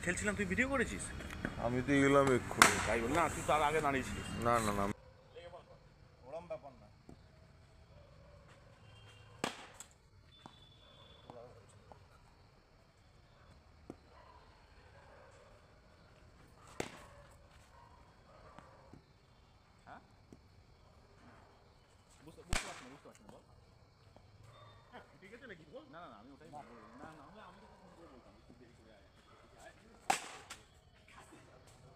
খেলছিলাম, তুই ভিডিও করেছিস? আমি তো এলাম এক্ষুনি। তাই বল না, তুই তার আগে দাঁড়িয়েছিলিস। না না না, ওরম ব্যাপার না। হ্যাঁ, বুঝতে পারছি না বল। হ্যাঁ ঠিক আছে নাকি বল। না না আমি ওটাই না না, আমি তো ফোন করে বলতাম একটু দেরি করে আয়,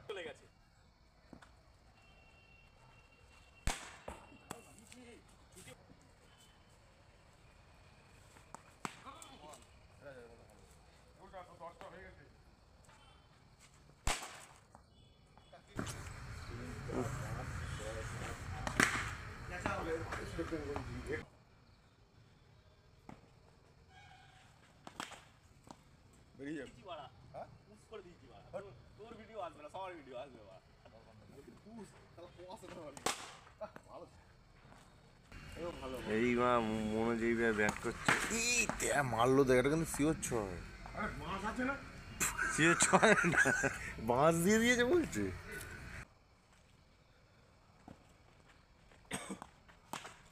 চলে গেছে। বেরিয়ে যাবে। হ্যাঁ পুশ করে দিয়েছি বাড়া, তোর ভিডিও আসবে না, সবার ভিডিও আসবে বাড়া। পুশ তাহলে পোয়াছে না ভালো। এই মা মনে যেই ব্যাক করছে, ই মারলো দেখ, এটা কিন্তু সিওর ছয়। আরে মাছ আছে না, সিওর ছয় না, বাঁশ দিয়ে দিয়েছে বলছে।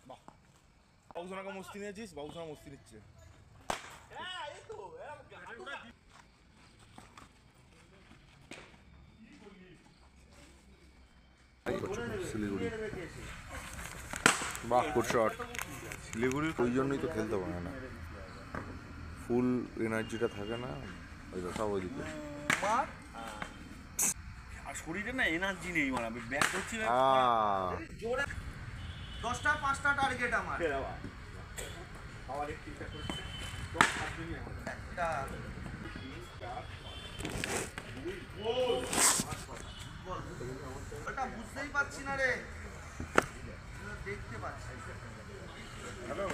বাহ, বাবুসোনাকে মস্তি নিয়েছিস, বাবুসোনা মস্তি নিচ্ছে। হ্যাঁ এই তো শিলিগুড়ি, বাহ গুড শট। শিলিগুড়ির ওই জন্যই তো খেলতে পারে না, ফুল এনার্জিটা থাকে না, ওই তো সব ওইদিকে। আর শরীরে না এনার্জি নেই, মানে ব্যাক করছি জোরে 10টা 5টা টার্গেট আমার। ওটা বুঝতেই পারছি না রে, দেখতে পাচ্ছি। হ্যালো